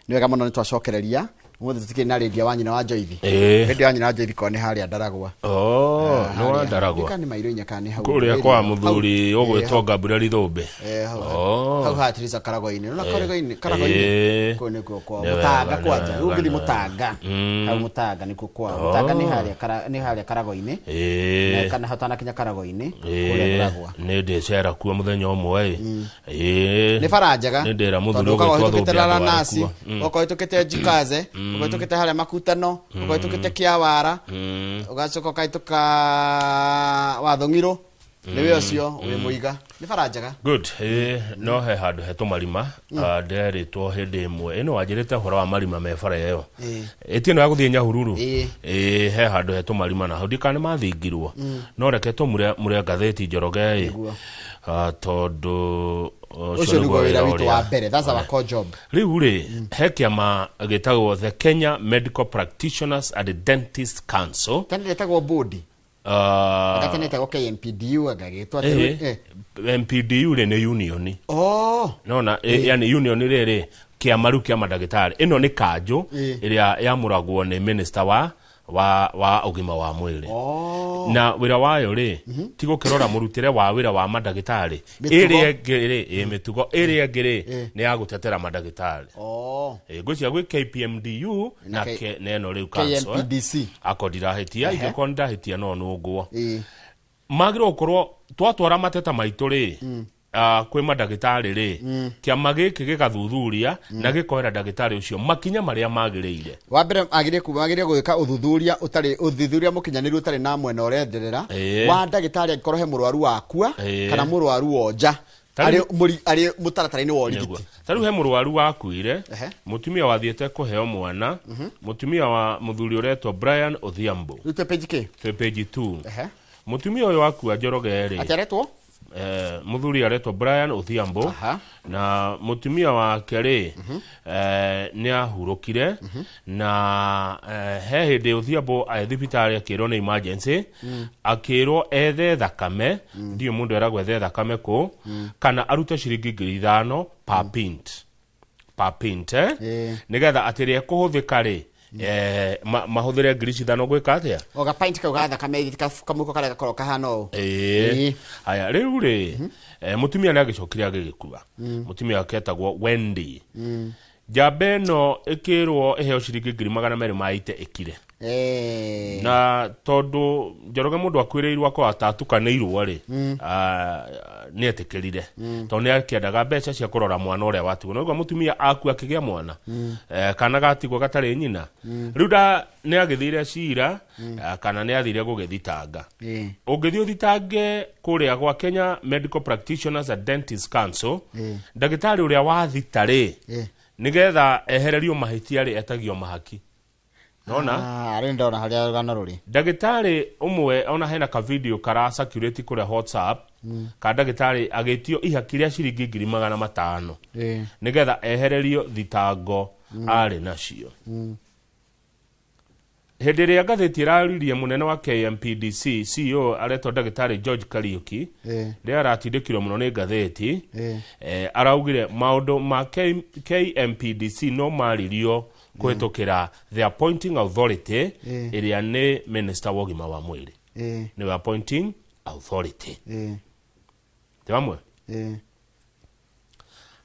ni wega muno nitwacokereria umuthi tutikiri na radio wa nyina wa Joithi radio wa nyina wa Joithi kone hari Ndaragwa no wa Ndaragwa kana mairo inya kana hau kuria kwa muthuri ogwetwo Gabriel Thombe hau hatirisa Karagwa-ini no Karagwa-ini kone kwa Mutanga kwanja ugithi Mutanga hau Mutanga niko kwa Mutanga ni hari Karagwa-ini kana hatana kinya Karagwa-ini kuria Ndaragwa ni ndecera kuo muthenya umwe ni faranjaga ni ndera muthuri ogwetwo Thombe okoitukite Jikaze ugaitũkĩte harĩa Makutano ugaitũkĩte Kĩawara ugacoka ukaitũka Wathong'iro niwe ũcio wĩ Mũiga ni faranjaga good no he handu he tũmarima nderitwo hĩndĩ ĩmwe ĩno wanjĩrĩte ũhoro wa marima me bara ĩyo ĩtĩ no ya gũthiĩ Nyahururu he handu he tũmarima na hau ndikane mathingirwo no reke tũmure ngathĩti Njoroge tondu ucio niguo wira witu wa mbere that's our core job riu ri he kiama gitagwo the Kenya Medical Practitioners and Dentists Council tani gitagwo body gatene gitagwo KMPDU agagitwa MPDU ri ni union nona yani union ri kiama ru kia madagitari ino ni kanjo iria yamuragwo ni minister wa ugima wa mwili na wira wayo ri tigo kirora murutire wa wira wa madagitari iria ngiri mitugo iria ngiri ni ya gutetera madagitari gucia gwi KPMDU na neno riu council KMPDC akodira hitia igekonda hitia no nugwo magiro ukorwo twatwara mateta maitu ri kwe madagitari ri kiama giki gigathuthuria na gikoera dagitari ucio makinya maria magiriire wa mbere agire gwika uthuthuria mukinyaniru utari na mwena urenderera wa dagitari akorwo he murwaru wakua kana murwaru onja ari mutaratara-ini wa urigiti tariu he murwaru wakuire mutumia wathiete kuheo mwana mutumia wa muthuri uretwo Brian Odhiambo rute page page 2 mutumia uyu wakua Njoroge ri ataretwo muthuri aretwo Brian Odhiambo na mutumia wake ri ni ahurukire na he hindi Odhiambo athibitari akirwo ni emergency akirwo ethe thakame ndio mundu eragwo ethe thakame ko kana arute ciringi 5,000 per pint nigetha atirie kuhuthika ri mahuthire ngiri 5 gwika atia oga pint ka ugatha kamethika kamuko kale gakoro kahano aya riu ri mutumia ni agicokire agigikua mutumia aketagwo Wendy jambe no ikirwo eheo ciringi 200 maite ikire na tondu Njoroge mundu akwireirwo ko atatukanirwo ri ni etikirire tondu ni akiendaga mbeca cia kurora mwana uria watigwo no mutumia aku akigia mwana kana gatigwo gatari nyina riu ni agithire cira kana ni athire gugithitanga ungithio thitange kuria gwa Kenya Medical Practitioners and Dentists Council dagitari uria wathitari nigetha ehererio mahitia ri etagio mahaki nona arenda ona haria rugano ruri dagitari umwe ona hena ka video kara circulate kure WhatsApp ka dagitari agitio ihakiria ciringi 500 nigetha ehererio thitango ari nacio hindi ria ngathiti iraririe munene wa KMPDC CEO aretwo dagitari George Kariuki ria aratindikirwo muno ni ngathiti araugire maundu ma KMPDC no maririo kuhitukira the appointing authority iria ni minister wa ugima wa mwili ni appointing authority tamwe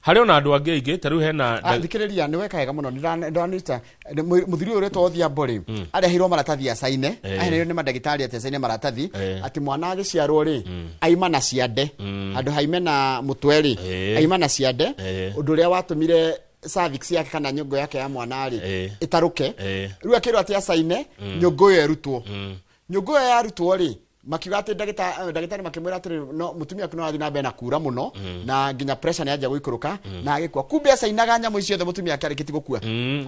hari ona andu angi aingi tariu hena thikiriria ni weka hega muno ndanita muthiri uretwo Odhiambo ri arehirwo maratathi ya saine ahereirwo ni madagitari ate saine maratathi ati mwana agiciarwo ri aima na ciande andu haime na mutweri aima na ciande undu ria watumire cervix yake kana nyongo yake ya mwana ri itaruke riu akirwo ati asaine nyongo yo erutwo nyongo yo yarutwo ri makiuga ati dagitari makimwira ati no mutumia kuno athi na mbere na kura muno na nginya pressure ni anja guikuruka na agikwa kumbe asainaga nyamu icio the mutumia akarikiti gukua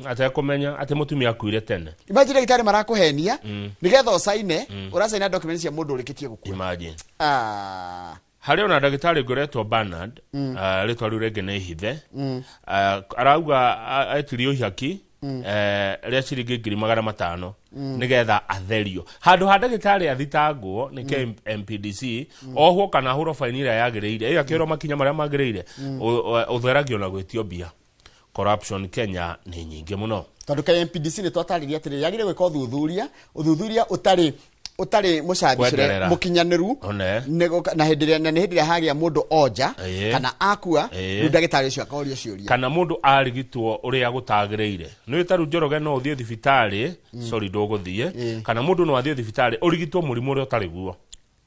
atakumenya ati mutumia akuire tene imagine dagitari marakuhenia nigetha usaine urasaina documents cia mundu urikitie gukua imagine hari ona dagitari ngoretwo Bernard ritwa riu renge ni hithe arauga etirio ihaki ria ciringi 500 nigetha atherio handu ha dagitari athitangwo ni KMPDC ohwo kana huro fine ira yagiriire iyo akiro makinya maria magiriire utheragio na gwitio bia corruption Kenya nĩ nyingĩ mũno. Tondũ KMPDC nĩ twataririe atĩrĩrĩ yagĩrĩire gwĩka ũthuthuria ũtarĩ mũcabicĩre mũkinyanĩru na hĩndĩ ĩrĩa hagĩa mũndũ onja kana akua rĩu ndagĩtarĩ ũcio akoria ciũria kana mũndũ arigitwo ũrĩa gũtagĩrĩire. Nĩ taru Njoroge no ũthiĩ thibitarĩ sorry ndũgũthiĩ kana mũndũ no athiĩ thibitarĩ ũrigitwo mũrimũ ũrĩa ũtarĩ guo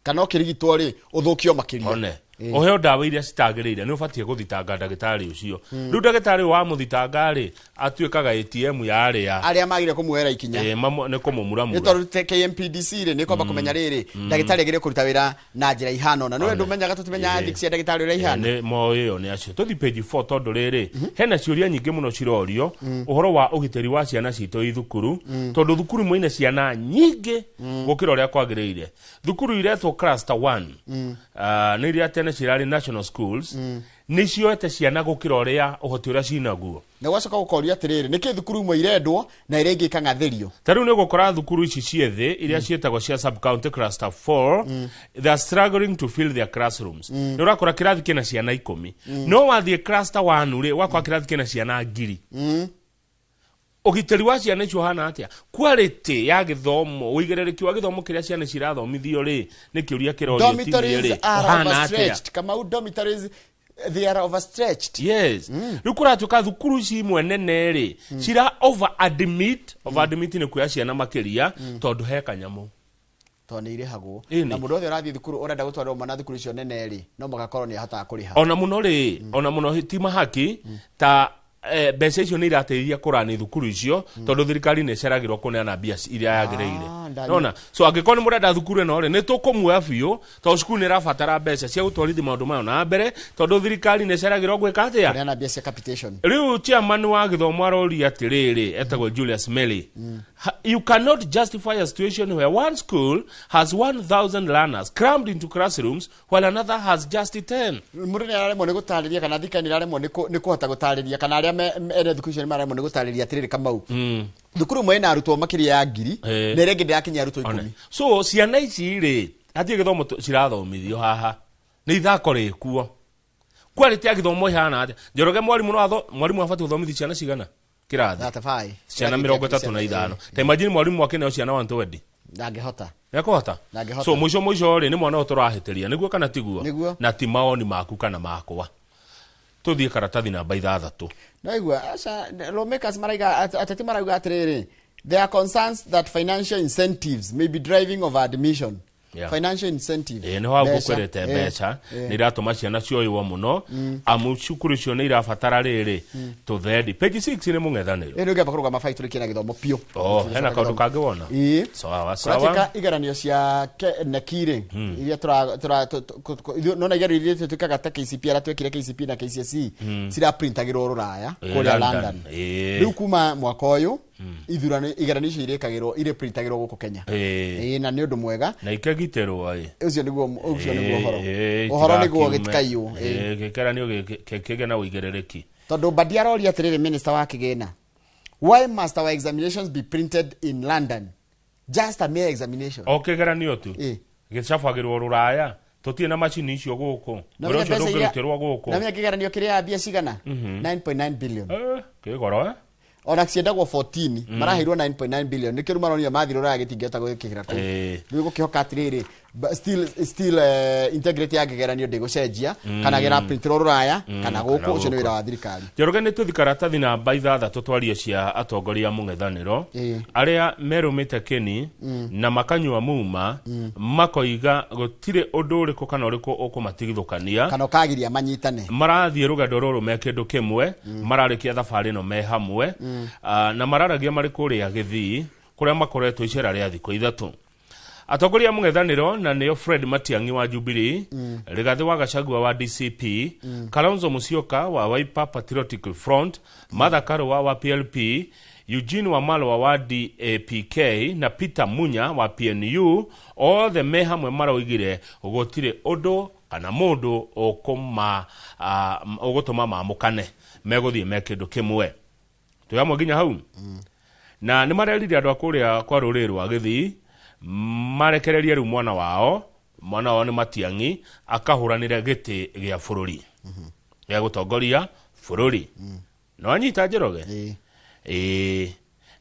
kana ũkĩrigitwo rĩ ũthũkio makĩria oheo ndawa iria citagĩrĩire nĩ ũbatiĩ gũthitanga ndagĩtarĩ ũcio. Rĩu ndagĩtarĩ wa mũthitanga rĩ atuĩkaga ATM ya arĩa magire kũmuoera ikinya nĩ kũmũmura nĩ tondũ KMPDC rĩ nĩ kwamba kũmenya rĩrĩ ndagĩtarĩ agĩrĩire kũruta wĩra na njĩra ihana na nĩwe ndũmenyaga tũtimenya ethics cia ndagĩtarĩ ũrĩa ihana nĩ moyo nĩ acio tũthi page 4 tondũ rĩrĩ hena ciũria nyingĩ mũno cirorio ũhoro wa ũgitĩri wa ciana citũ ithukuru tondũ thukuru mwĩna ciana nyingĩ gũkĩra ũrĩa kwagĩrĩire. Thukuru iretwo cluster 1 nĩ iria tene cirarĩ national schools nĩ cioete ciana gũkĩra ũrĩa ũhoti ũrĩa cinaguo. Na gwacoka gũkoria atĩrĩrĩ nĩkĩ thukuru imwe irendwo na iria ingĩ ikang'athĩrio. Ta rĩu nĩ gũkora thukuru ici ciethĩ iria cietagwo cia sub county cluster 4 they are struggling to fill their classrooms. Nĩ ũrakora kĩrathi kĩna ciana 10 no wathiĩ cluster 1 rĩ wakora kĩrathi kĩna ciana 1000. Ũgitĩri wa ciana icio hana atĩa? Quality ya gĩthomo ũigĩrĩrĩki wa gĩthomo kĩrĩa ciana cirathomithio rĩ nĩ kĩũria kĩrorio rĩ hana atĩa? Kama dormitories they are overstretched. Yes. Rĩu kũratuĩka thukuru ici imwe nene rĩ cira over admit nĩ kuoya ciana makĩria tondũ he kanyamũ tondũ nĩ irĩhagwo na mũndũ othe ũrathiĩ thukuru ũrenda gũtwarwo mwana thukuru icio nene rĩ no magakorwo nĩ ahotaga kũrĩha ona mũno rĩ ona mũno ti mahaki ta mbeca icio nĩ irateithia kũrani thukuru icio tondũ thirikari nĩ ceragĩrwo kũneana mbia iria yagĩrĩire. Nona so angĩkorwo nĩ mũrenda thukuru ĩno rĩ nĩ tũkũmuoya biũ tondũ cukuru nĩ ĩrabatara mbeca cia gũtwarithia maũndũ mayo na mbere tondũ thirikari nĩ ceragĩrwo gwĩka atĩa kũneana mbia cia capitation. Rĩu chairman wa gĩthomo aroria atĩrĩrĩ etagwo Julius Meli, you cannot justify a situation where one school has 1,000 learners crammed into classrooms while another has just 10. Mũndũ nĩ araremwo nĩ gũtarĩria kana thirikari nĩ araremwo nĩ kũhota gũtarĩria kana arĩa ene thukuru icio nĩ mararemwo nĩ gũtarĩria atĩrĩrĩ Kamau thukuru ĩmwe ĩna arutwo makĩria ya 1000 na ĩrĩa ĩngĩ ndĩrakinyia arutwo 10. So ciana ici rĩ hatirĩ gĩthomo cirathomithio haha nĩ ithako rĩkuo. Quality ya gĩthomo ihana atĩa? Njoroge mwarimu abatiĩ gũthomithia ciana cigana kĩrathi ciana 35. Ta imagine mwarimu akeneo ciana 120 ndangĩhota nĩekũhota. So mũico rĩ nĩ mwana ũtũrahĩtĩria nĩguo kana tiguo na ti maoni maku kana makwa. Tũthiĩ karatathi namba 6. Naigua lawmakers maraiga ateti marauga atĩrĩrĩ there are concerns that financial incentives may be driving over admission. Financial incentive nĩ wa gũkwerete mbeca nĩ iratũma ciana cioywo mũno amu cukuru icio nĩ irabatara rĩrĩ tũthendi. Page 6 nĩ mũng'ethanĩro nĩ ũngĩamba kũrũgama fight tũrĩkie na gĩthomo piũ. Hena kaũndũ kangĩ wona sawa igeranio cia nekire iria nona igeranio iria twĩkaga ta KCP ara twekire KCP na KCSE ciraprintagĩrwo rũraya kũrĩa London. Rĩu kuma mwaka ũyũ igeranio icio irĩprintagĩrwo gũkũ Kenya na nĩ ũndũ mwega na ikagitĩrwo ũcio nĩguo ũhoro nĩguo gĩtikaiywo gĩkeranio kĩgĩe na ũigĩrĩrĩki. Tondũ Mbadi aroria atĩrĩrĩ minister wa kĩgĩna, why must our examinations be printed in London? Just a mere examination. Kĩgeranio tu gĩcabagĩrwo rũraya tũtirĩ na macini icio gũkũ ũrĩa ũcio ndũngĩrutĩrwo gũkũ. Na kĩgeranio kĩrĩa mbia cigana 9.9 billion kĩgoro ona ciendagwo 14 maraheirwo 9.9 billion nĩkĩo maronio mathirwo raya gĩtingĩhota gwĩkĩra kũu. Rĩu gũkĩhoka atĩrĩrĩ still integrity ya kĩgeranio ndĩgũcenjia kana gĩraprintĩrwo rũraya kana gũkũ ũcio nĩ wĩra wa thirikari. Njoroge nĩ tũthi karatathi namba 6 twarie cia atongoria mũng'ethanĩro arĩa merũmĩte kĩni na makanyua muma makoiga gũtirĩ ũndũ ũrĩkũ kana ũrĩkũ ũkũmatigithũkania kana ũkagiria manyitane. Marathiĩ rũgendo rũrũ me kĩndũ kĩmwe mararĩkia thabarĩ ĩno me hamwe na mararagia marĩ kũrĩa Gĩthii kũrĩa makoretwo icera rĩa thikũ 3. Atongoria mũng'ethanĩro na nĩo Fred Matiang'i wa Jubilee, Rigathi wa Gachagua wa DCP, Kalonzo Musyoka wa Wiper Patriotic Front, Martha Karua wa PLP, Eugene Wamalwa wa DAPK na Peter Munya wa PNU othe me hamwe maroigire gũtirĩ ũndũ kana mũndũ ũgũtũma mamũkane megũthiĩ me kĩndũ kĩmwe. Tuyamwe nginya hau na nĩ marerire andũ akũrĩa kwa rũrĩrĩ rwa Gĩthii marekererie rĩu mwana wao nĩ Matiang'i akahũranĩre gĩtĩ gĩa bũrũri gĩa gũtongoria bũrũri. no anyita Njoroge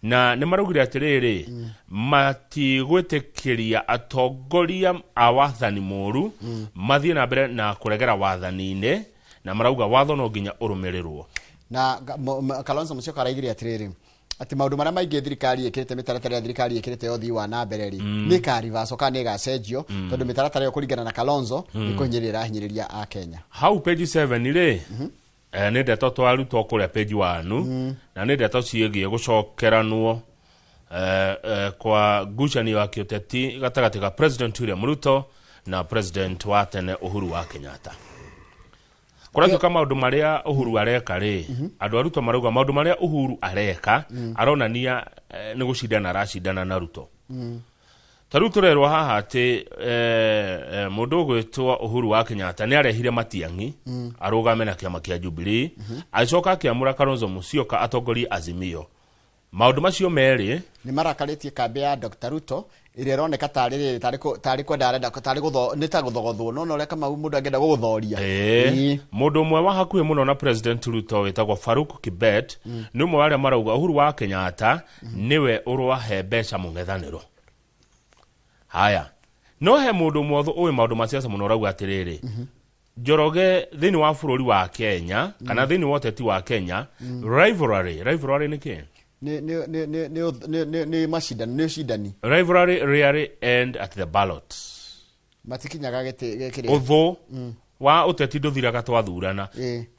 na nĩ maraugire atĩrĩrĩ matigwĩtĩkĩria atongoria a wathani mũru mathiĩ na mbere na kũregera wathani-inĩ na marauga watho no nginya ũrũmĩrĩrwo. Na Kalonzo Musyoka araigire atĩrĩrĩ ati maundu maria maingi thirikari ikirite mitaratara ya thirikari ikirite yothi wa na mbere ri ni karivaso kana ni gacenjio tondu mitaratara yo kuringana na Kalonzo ni kuhinyirira hinyiriria a Kenya. Hau page 7 ri nä ndeto twarutwo kå rä a page 1 na nä ndeto ciägiä gå cokeranwo kwa ngucanio ya kä å teti gatagatä ka President William Ruto na President wa tene Uhuru wa Kenyatta. Kũratuĩka maũndũ marĩa Uhuru areka rĩ andũ a Ruto marauga maũndũ marĩa Uhuru areka aronania nĩ gũcindana aracindana na Ruto. Tarĩu tũrerwo haha atĩ mũndũ ũgwĩtwo Uhuru wa Kenyatta nĩ arehire Matiang'i arũgame na kĩama kĩa Jubilee acoka akĩamũra Kalonzo Musyoka atongorie Azimio. Maũndũ macio merĩ nĩ marakarĩtie kambi ya Dr. Ruto ĩrĩa ĩroneka tarĩ kwenda arenda nĩ ta gũthogothwo no ũrĩa kama mũndũ angĩenda gũgũthoria. Mũndũ ũmwe wa hakuhĩ mũno na President Ruto wĩtagwo Faruk Kibet nĩ ũmwe wa arĩa marauga Uhuru wa Kenyatta nĩwe ũrwahe mbeca mũng'ethanĩro. Haya no he mũndũ ũmwe ũĩ maũndũ ma siasa mũno ũrauga atĩrĩrĩ Njoroge thĩinĩ wa bũrũri wa Kenya kana thĩinĩ wa ũteti wa Kenya rivalry nĩ kĩĩ? Ni macindani. Rivalry rarely end at the ballot. Matikinyaga gĩkĩrĩa. Ũthũ wa ũteti ndũthiraga twathurana.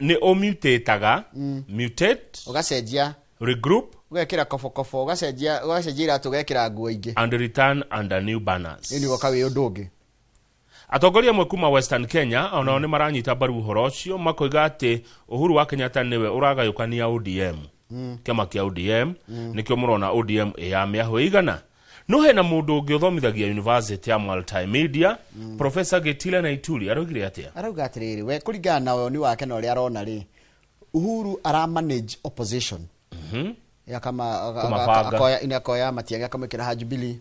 Nĩ ũmutaga mutate ũgacenjia regroup ugekĩra kobokobо ũgacenjia iratu ũgekĩra nguo ingĩ and return under new banners. Ni goka wĩ ũndũ ũngĩ. Atongoria amwe kuma Western Kenya onao nĩ maranyita mbaru ũhoro ũcio makoiga atĩ Uhuru wa Kenyatta nĩwe ũragayũkania ODM. Kĩama kĩa ODM nĩkĩo mũrona ODM ya mĩahũ igana. No hena mũndũ ũngĩ ũthomithagia University ya Multimedia Professor Gitile Naituri araugire atĩa? Arauga atĩrĩrĩ we kũringana na woni wake na ũrĩa arona rĩ Uhuru aramanage opposition. Ya kama akoya Matiang'i akamwĩkĩra ha Jubilee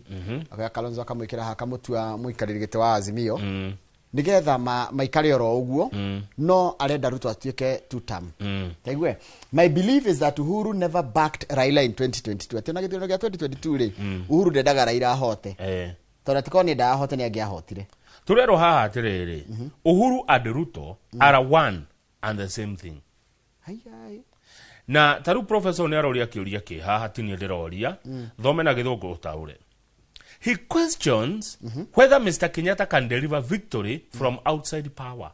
akoya Kalonzo akamwĩkĩra ha Kamutua mũikarĩri gĩtĩ wa Azimio nigetha maikare oro ũguo no arenda Ruto atuĩke two term. Taigwe my belief is that Uhuru never backed Raila in 2022. Atĩ na gĩthurano gĩa 2022 rĩ Uhuru ndendaga Raila ahote tondũ atĩkorwo nĩ ndahote nĩ angĩahotire. Tũrerwo haha atĩrĩrĩ Uhuru and Ruto are one and the same thing. Na taru professor nĩ aroria kĩũria kĩ haha tinĩ ndĩroria thome na gĩthũngũ ũtaũre. He questions whether Mr. Kenyatta can deliver victory from outside power.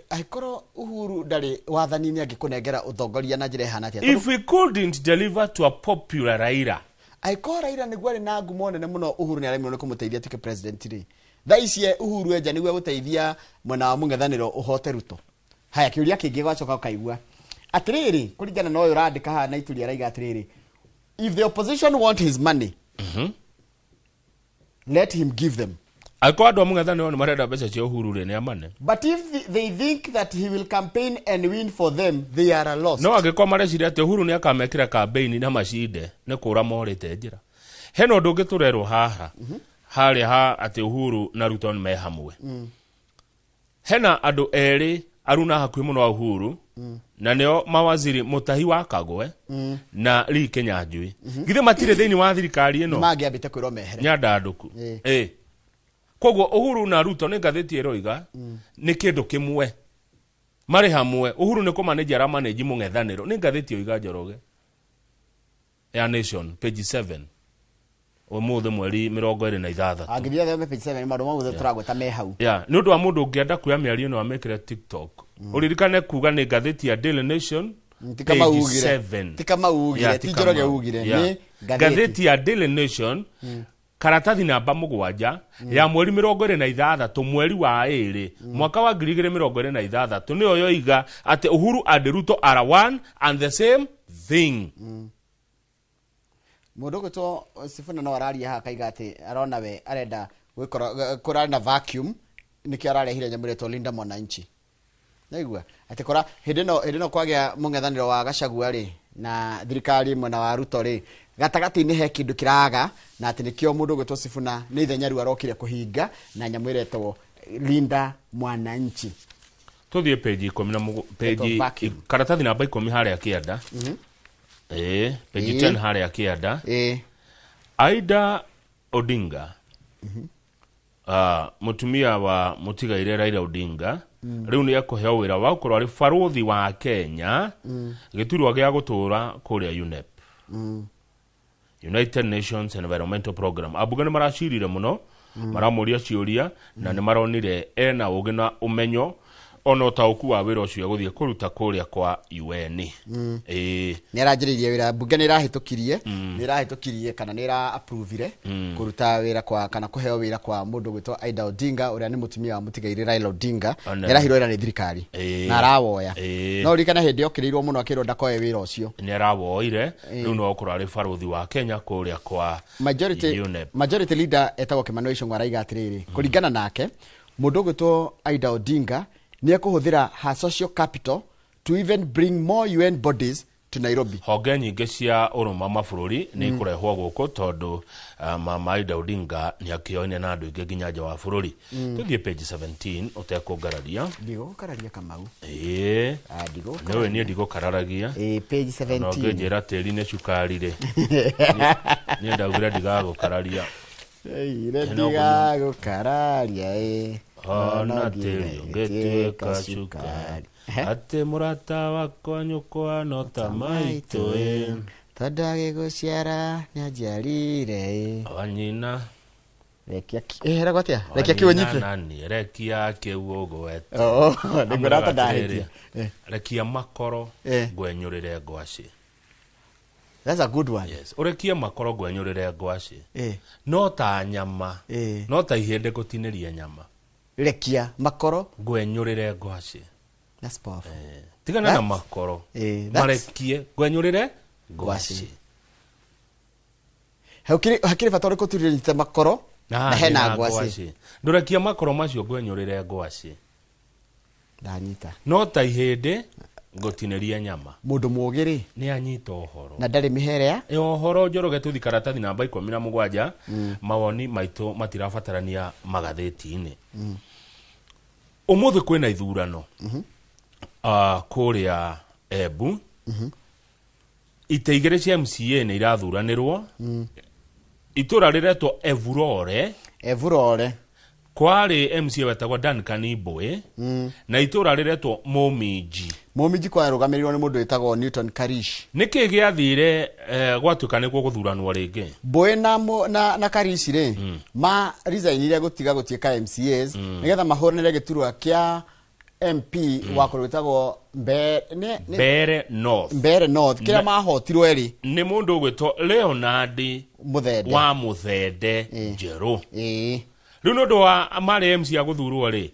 Aikoro Uhuru ndari wathani-inĩ angĩkũnengera ũtongoria na njĩra ihana atĩa. If he couldn't deliver to a popular Raila. Aikoro Raila nĩguo arĩ na ngumo nene mũno Uhuru nĩ aremwo nĩ kũmũteithia tuke president rĩ. Thaa ici Uhuru enja nĩguo gũteithia mwena wa mũng'ethanĩro ũhote Ruto. Haya kĩũria kĩngĩ gwacoka ũkaigua. Atĩrĩrĩ kũringana na ũyũ ũrandĩka haha Naituri araiga atĩrĩrĩ if the opposition want his money let him give them. Ako andũ amũng'ethanĩro nĩ marenda mbeca cia Uhuru rĩ nĩ amane. But if they think that he will campaign and win for them they are lost. No angĩkorwo mareciria atĩ Uhuru nĩ akamekĩra campaign na macinde nĩ kũra morĩte njĩra. Hena ũndũ ũngĩ tũrerwo haha harĩa ha atĩ Uhuru na Ruto nĩ me hamwe. Hena andũ erĩ aruna hakuhĩ mũno wa Uhuru na nĩo mawaziri Mutahi wa Kagwe na Lee Kinyanjui. Githĩ matirĩ thĩinĩ wa thirikari ĩno mangĩambĩte kwĩrwo mehere Nyandandũku. Koguo Uhuru na Ruto nĩ ngathĩti ĩroiga nĩ kĩndũ kĩmwe marĩ hamwe. Uhuru nĩ kũmanage aramanage mũng'ethanĩro nĩ ngathĩti yoiga Njoroge ya Nation page 7 ũmũthĩ mweri 26. Angĩthia thome page 7 maũndũ mau tũragweta me hau. Nĩ ũndũ wa mũndũ ũngĩenda kuoya mĩario ĩno amĩkĩre TikTok. Uririkane kuga nĩ ngathĩti ya Daily Nation page 7. Tika maugire ti Njoroge ugire nĩ ngathĩti ya Daily Nation karatathi namba 7 ya mweri 26 mweri wa 2 mwaka wa 2026 nĩyo yoiga atĩ Uhuru and Ruto are one and the same thing. Mũndũ gũtwo Sifuna no araria haha kaiga atĩ arona we arenda gwĩkora na vacuum nĩkĩo ararehire nyamũ ĩretwo Linda Mwananchi. Naigua atĩ kora hĩndĩ ĩno kwagĩa mũng'ethanĩro wa Gachagua rĩ na thirikari mwena wa Ruto rĩ gatagati-inĩ he kĩndũ kĩraga na atĩ nĩkĩo mũndũ gũtwo Sifuna nĩ ithenya rĩu arokire kũhinga na nyamũ ĩretwo Linda Mwananchi. tuthie page 10 page karatathi namba 10 haria kianda page 10 haria kianda Aida Odinga mutumia wa mutigaire Raila Odinga riu ni akuheo wira wa gukorwo ari baruthi wa Kenya giturwa gia gutura kuria UNEP United Nations Environmental Program. Abuga ni maracirire muno maramuria ciuria na ni maronire ena ugi na umenyo ono tauku wa wira ucio guthie kuruta kuria kwa UN. Ni arajiririe wira bunge ni rahitukirie ni rahitukirie kana ni ra approve kuruta wira kwa kana kuheo wira kwa mundu gwitwa Aida Odinga uria ni mutumia wa mutigaire Raila Odinga ni rahiro ira ni thirikari na arawoya no rikana hindi okirirwo muno akirwo ndakoe wira ucio ni arawoire riu no okoro ari baruthi wa Kenya kuria kwa majority leader etagwo Kimani Ichung'wa araiga atiriri kuringana nake mundu gwitwa Aida Odinga ni ekuhuthira her social capital to even bring more UN bodies to Nairobi. Honge nyingi cia uruma mabũrũri ni kurehwo guku tondu mama Aida Odinga ni akioine na andu ingi nginya nja wa bũrũri. Tuthie page 17 utekungararia. Ndigukararia Kamau. Ndigukararia. Niwe ni ndigukaragia. Page 17. No ngejera teri ne cukari ri. Ni ndaugira ndigagukararia. Ndigagukararia Ona teri ngetuika cukari ate murata wakwa nyukwa no tamaito tadage guciara nyanjarire wanyina rekia era gwatia rekia kiwonyite nani rekia kiwogwete ningurata ndahitia rekia makoro gwenyurire ngwaci. That's a good one. Yes. Urekia makoro gwenyurire ngwaci no ta nyama no ta ihende gutiniria nyama rekia makoro gwenyurire ngwaci. That's powerful. Tigana na makoro marekie gwenyurire ngwaci. Hakiri fatore kutirite makoro na hena ngwaci. Ndurekia makoro macio gwenyurire ngwaci. Ndanyita. No ta ihende gutiniria nyama. Mundu mugiri ni anyita uhoro. Na ndari miherea? Uhoro njoroge tuthi karatathi namba 17 mawoni maito matirabatarania magatheti-ini. Umuthi kwina ithurano. Kuria Embu. Ite cia MCA ni irathuranirwo. Itura riretwo Evurore. Kwari MCA wetagwo Duncan Ibwe na itura riretwo Momiji kwa rugamirirwo ni mundu wetagwo Newton Karish. Niki giathire gwatuka niguo guthuranwo ringi Bwe na Karish ri ma resignire gutiga gutieka MCAs nigetha mahornere giturwa kia MP wa kurwetagwo Mbere North kira mahotirwo eri ni mundu ugwitwo Leonard Muthende wa Muthende Njeru riu no ndo wa mari MC ya guthurwo ri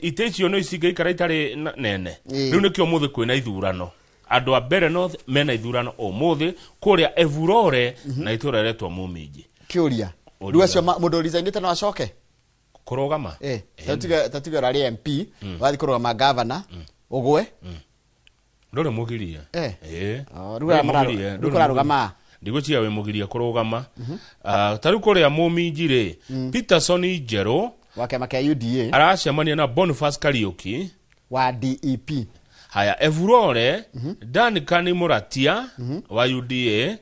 ite icio no icinge ikara itari nene riu nikio muthi kwina ithurano andu a Mbere North mena ithurano umuthi kuria Evurore na itura retwo Mumiji kiuria riu acio mundu resignite no acoke kurugama tatiga rari MP wathi kurugama governor ugwe ndore mugiria riu kurarugama ndigucia we mugiria kurugama tariu kuria Mumiji ri Peterson Njeru wa kema kia UDA aracemania na Boniface Kariuki wa DEP. Haya Evurore Duncan Muratia wa UDA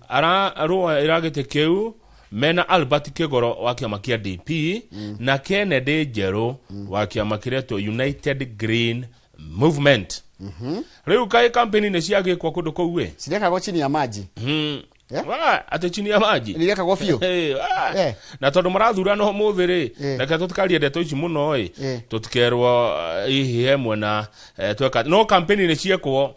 ararua iragite kiu mena Albert Kigoro wa kiama kia DP na Kennedy Njeru wa kiama kiretwo United Green Movement. Riu kai campaign ni ciagikwa kundu kou we cireka go chini ya maji ate chini ya maji nireka go fio na tondu marathura no muthiri reke tutikarie ndeto ici muno tutikerwo ihi hemwe na tweka no campaign ni ciekwo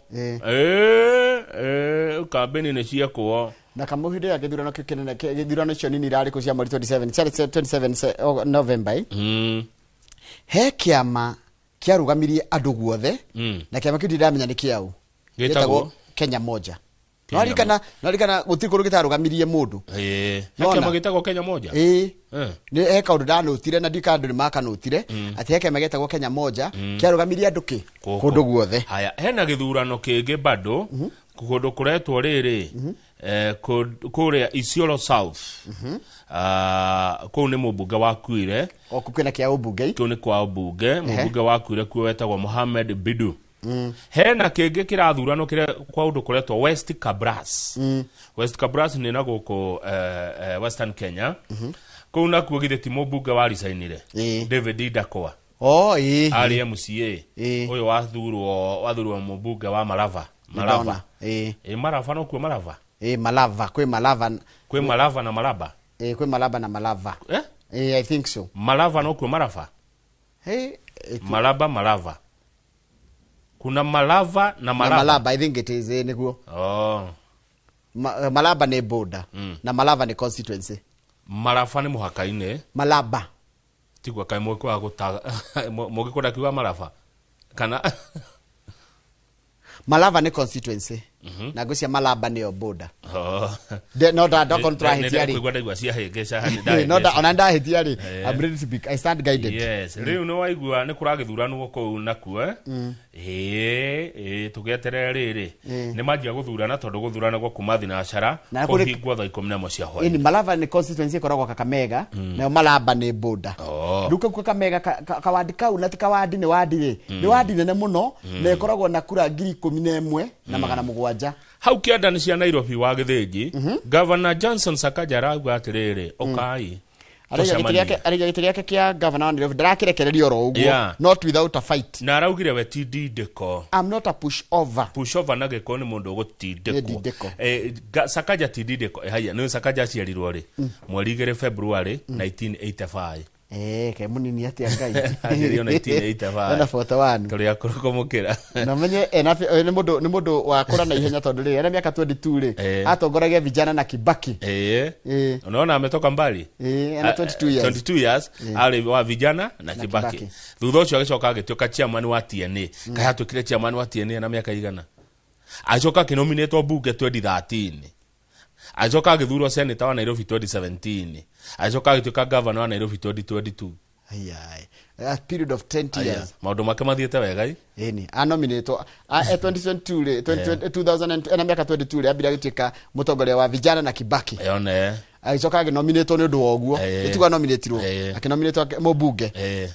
campaign ni ciekwo na kamuhide ya githurano kikenene githurano cio nini rari ku cia mweri 27 November he kiama kia rugamirie andu guothe na kiama kiu ndiramenya ni kiau gitagwo Kenya Moja. Narikana gutikuru gitarugamirie mundu na kiama gitagwo Kenya Moja ni eka undu danotire na ndikandu ni makanotire ati he kiama gitagwo Kenya Moja kia rugamirie andu kundu guothe. Haya hena githurano kingi bado kundu kuretwo riri kuria Isiolo South kuu ni mubunge wakuire kwina kia ubunge kuu ni kwa ubunge mubunge wakuire kuo wetagwo Mohamed Bidu hena kingi kirathurano kire kwa undu kuretwo West Kabras West Kabras ni na guko Western Kenya kuu na kuo githeti mubunge wa risainire David Dakwa ari MCA uyu wathurwo mubunge wa Malava Malava no kuo Malava Malava kwe Malava na Malaba kwe Malaba na Malava I think so Malava no kuo Malava Malava kuna Malava na Malaba I think it is niguo Malaba ni border na Malava ni constituency Malava ni muhaka-ine Malaba tigwa kai mwe kwa gutaga mugikunda kiwa Malava kana Malava ni constituency na gucia Malaba ni border no da contra hitiari kwigwa cia hengesha no da onanda hitiari I'm ready to speak I stand guided yes riu no waigua ni kuragithuranwo kou nakuo tugeterere riri ni manjia guthurana tondu guthuranagwo kuma thinacara kuhingwo thaa 11 cia hwaini Malava ni constituency koragwo Kakamega na Malaba ni border ruka ku Kakamega kawadi kau na tikawadi ni wadi ni wadi nene muno na ikoragwo na kura 11,000 na 700 hau kiandani cia Nairobi wa githingi Governor Johnson Sakaja arauga atiriri okai arigitiri yake kia governor wa Nairobi ndarakirekererio ro uguo not without a fight na araugire we tidindeko I'm not a pushover na giko ni mundu gutindeko Sakaja tidindeko haya ni Sakaja ciarirwo ri mweri 2 February 1985 ke munini ati ngai agirio 1985 na 41 tuli akuruko mukira na menye ni mundu wa kura na ihenya tondu ri era miaka 22 ri atongoragia vijana na Kibaki unaona ametoka mbali ana 22 years ali wa vijana na Kibaki thutha ucio agicoka agituka chairman wa TNA kahatukire chairman wa TNA na miaka igana acoka kinominate bunge 2013 acoka agithurwo senator wa Nairobi 2017 acoka agituka governor wa Nairobi 2022 a period of 20 years maundu make mathiete wega ni anominate 2022 na miaka 22 abira gituka mutongoria wa vijana na Kibaki yone agicoka aginominate ni undu woguo itigo nominatirwo akinominate mubunge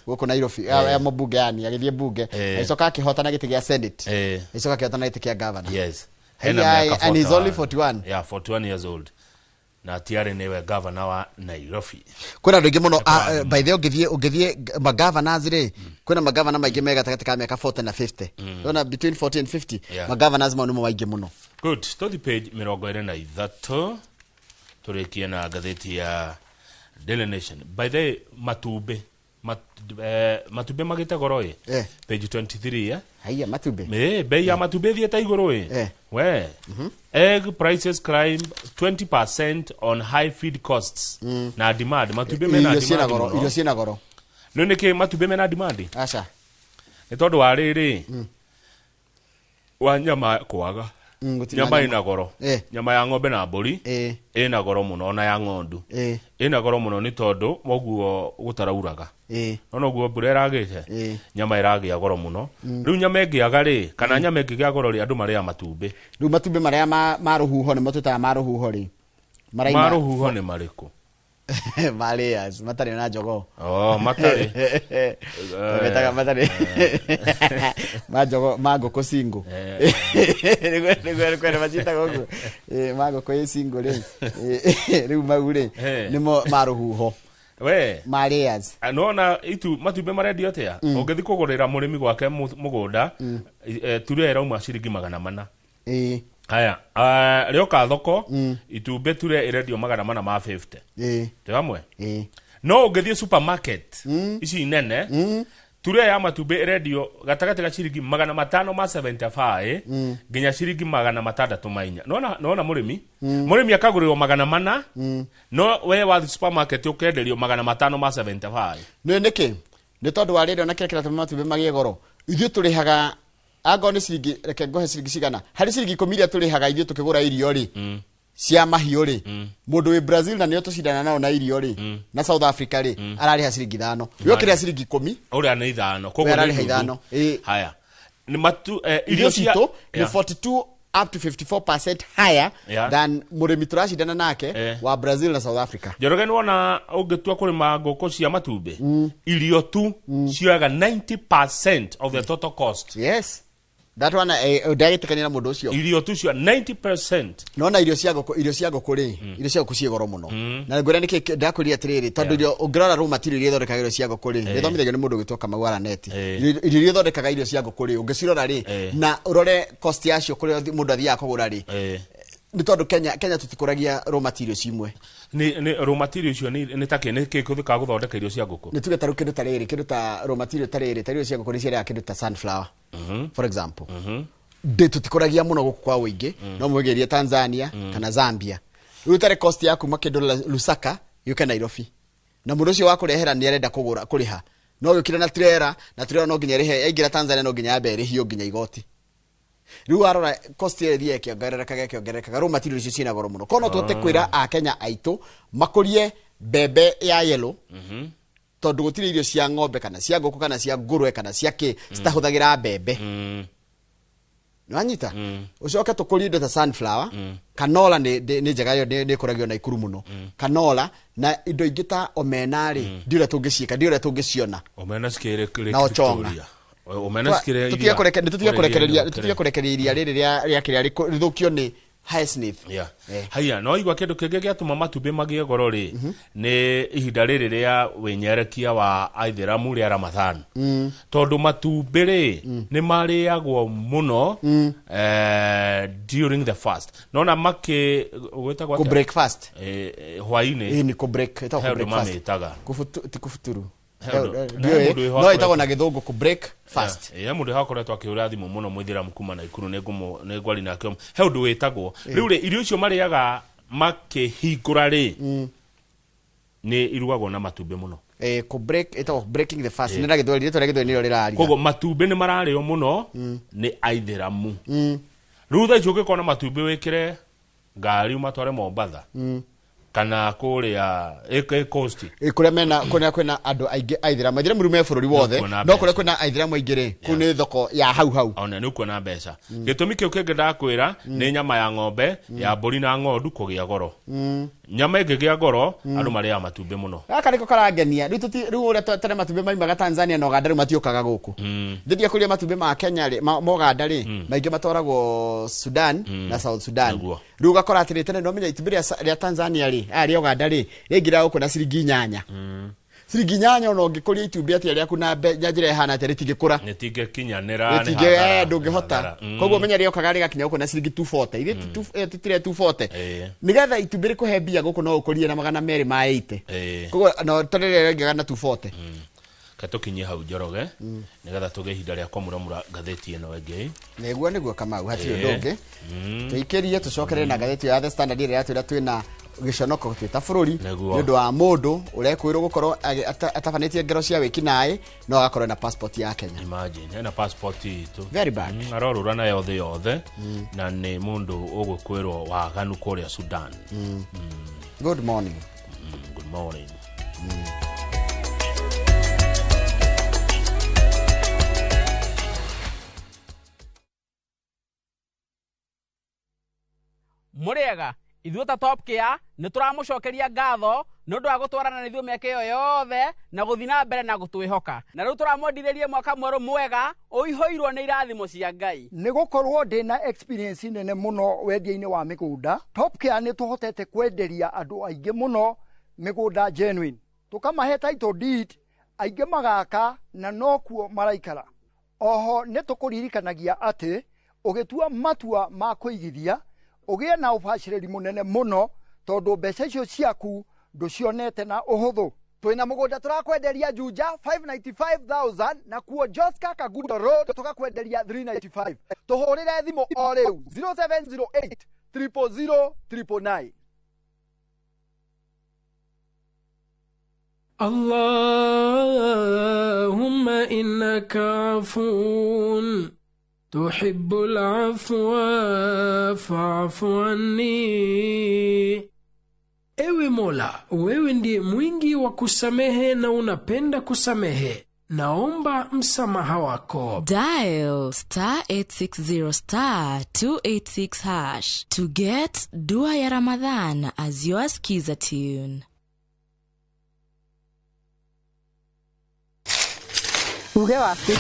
guko Nairobi mubunge yani agithie bunge agicoka akihotana giti gia senate agicoka akihotana giti gia governor yes and he's only 41 41 years old na tiare newe governor wa Nairobi kuna ndoge muno by the ugithie magavana ri kuna magavana maingi mega takati ka miaka 40 na 50 ona between 40 and 50 magavana manumo maingi muno good to the page 23 turikie na gatheti ya Daily Nation by the matube magita goroe page 23 haya matube bei ya matube thieta iguru we egg prices climb 20% on high feed costs na demand matube mena demand irio ciena goro no niki matube mena demand acha ni tondu wa riri wa nyama kwaga nyama ina goro nyama ya ng'ombe na mburi ina goro muno na ya ng'ondu ina goro muno ni tondu moguo gutarauraga no guo mbura iragite nyama iragia goro muno riu nyama ingiaga ri kana nyama ingigia goro ri andu maria matumbe riu matumbe maria ma ruhuho ni matuta ma ruhuho ri maruhuho ni mariku Marias matari na jogo matari metaka matari majogo mago ko singo ni majita gogo mago ko singo le riu magure nimo maruhuho we Marias anona itu matumbe marendio atia ungithi kugurira murimi gwake mugunda ture rauma ciringi 400 haya rioka thoko itumbe ture irendio 450 te hamwe no ungithie supermarket ici nene ture ya matumbe irendio gatagati ga ciringi 575 nginya ciringi 604 nona murimi akagurirwo 400 no we wa supermarket ukenderio 575 no niki ni tondu wa redio na kira matumbe magie goro ithuĩ tũrĩhaga ago ni ciringi reke ngohe ciringi cigana hari ciringi 10 iria tũrĩhaga ithuĩ tukigura irio ri cia mahiũ ri mundu wi Brazil na nio tucindana nao na irio ri na South Africa ri arariha ciringi 5 yo kiria ciringi 10 uria ni 5 koguo arariha 5 haya ni matu irio cito ni 42 up to 54% higher than murimi turashidana nake wa Brazil na South Africa. Njoroge nona ungetua kurima ngoko cia matumbe irio tu cioyaga 90% of the total cost. Yes. That one ndagitikania na mundu ucio. Irio tu cia 90%. Nona irio cia ngoko ri, irio cia ngoko cie goro muno. Na ngora niki ndakuria atiriri tondu irio ungirora raw material iria thondekaga irio cia ngoko ri. Nithomithagio ni mundu gitwa Kamau net. Irio iria thondekaga irio cia ngoko ri ungicirora ri na urore cost yacio kuri mundu athia kugura ri. Ni tondu Kenya tutikuragia raw material cimwe. Ni raw material cio ni take ni kikuthika guthondeka irio cia ngoko. Ni tuge taru kindu tariri, kindu ta raw material tariri, tario cia ngoko ni cia kindu ta sunflower. For example. Tutikuragia muno guku kwa wingi, no mwegerie Tanzania kana Zambia. Rutare cost yaku makindu Lusaka yuke Nairobi. Na mundu ucio wakurehera ni arenda kugura kuriha. No yukira na trailer no nginya rihe yaingira Tanzania no nginya yabere hiyo nginya igoti. Riu arora cost ethie kiongererekaga raw material icio cina goro muno. Kono tuote kwira a Kenya aitu makurie bebe ya yellow. Tondu gutire irio cia ng'ombe kana cia ngoko kana cia ngurwe kana cia ki citahuthagira bebe. Nwanyita ucoke tukurie indo ta sunflower, canola ni njega yo ni kuragio na ikuru muno. Canola na indo ingi ta omena ri ndiure tungiciika ndiure tungiciona. Omena skere kule na ochonga. Omena skere iria tutia kurekereria riri ria kiria rithukio ni Highsmith. Haya no igwa kindu kingi giatuma matumbe magie goro ri ni ihinda riri ria winyerekia wa Aitheramu ria Ramadhan. Tondu matumbe ri ni mariagwo muno during the fast. Nona make gweta gwa breakfast hwaini ni ko break eta ko breakfast kufuturu. No itago na githungu ku break fast. Mundu hakoretwo akiura thimu muno Muithiramu kuma na ikuru ne ngwari nake he undu witagwo riu ri irio icio mariaga makihingura ri ni irugagwo na matumbe muno ku break itago breaking the fast ni ndagithweri ni riraria kogo matumbe ni marario muno ni Aitheramu riu tha icio ngikona matumbe wikire ngari umatware Mombasa kana kuria coast kuria mena kwena andu aingi Aitheramu rume bururi wothe no kuria kwena Aitheramu aingire ku ni thoko ya hau ona ni kuona mbeca gitumi kiu kingi ndakwira ni nyama ya ng'ombe ya mburi na ng'ondu kugia goro nyama ingigia goro andu maria matumbe muno aka niko karangenia riu uria tare matumbe maimaga Tanzania no Uganda matiukaga guku thithia kuria matumbe ma Kenya ri mo Uganda ri maingi matwaragwo Sudan na South Sudan riu gakora atiri tene no menya itumbe ria Tanzania ri ari Uganda ri ringira guku na ciringi 8 ciringi 8 no ngikuria itumbe ati ariaku na njira ehana ati ritigikura nitingikinyanira ni hathara ndungihota koguo menya rio kagari gakinya guku na ciringi 240 ithi titire 240 nigetha itumbe rikuhe mbia guku no ukurie na 280 koguo no tarire ngiga na 240 katukinye hau Njoroge nigetha tuge ihinda ria kwamura gatheti ino engi niguo Kamau hatire ndungi tuikirie tucokerere na gatheti ya The Standard ira twira twina giconoko twita bururi ni ndu wa mundu urekwirwo gukorwo atafanĩtie ngero cia wiki naĩ no agakorwo na passport ya Kenya. Imagine na passport itu very bad arorura na yothe na ni mundu ugukwirwo waganu kuria Sudan. Good morning. Good morning. Muriega ithuĩ ta Top Care nĩ tũramucokeria ngatho nĩ ũndũ wa gũtwarana na ithuĩ mĩaka ĩyo yothe na gũthiĩ na mbere na gũtwĩhoka na rĩu tũramwendithĩrie mwaka mwerũ mwega ũihũirwo nĩ irathimo cia Ngai. Nĩ gũkorwo ndĩna experience nene mũno wendia-inĩ wa mĩgũnda. Top Care nĩ tũhotete kwenderia andũ aingĩ mũno mĩgũnda genuine, tũkamahe title deed, aingĩ magaka na nokuo maraikara. Oho nĩ tũkũririkanagia atĩ ũgĩtua matua ma kũigithia ugie na ubashiriri munene muno tondu mbeca icio ciaku nducionete na uhuthu. Twina mugunda turakwenderia Juja 595,000 na kuo Joska Kagundo Road tukakwenderia 395. Tuhurire thimu o riu 0708 000 999. Allahumma innaka afuun تحب العفو فاعف عني. Ewe Mola, wewe ndiye mwingi wa kusamehe na unapenda kusamehe. naomba msamaha wako. Dial *860*286# to get Dua ya Ramadhan as your skiza tune. Uge waku.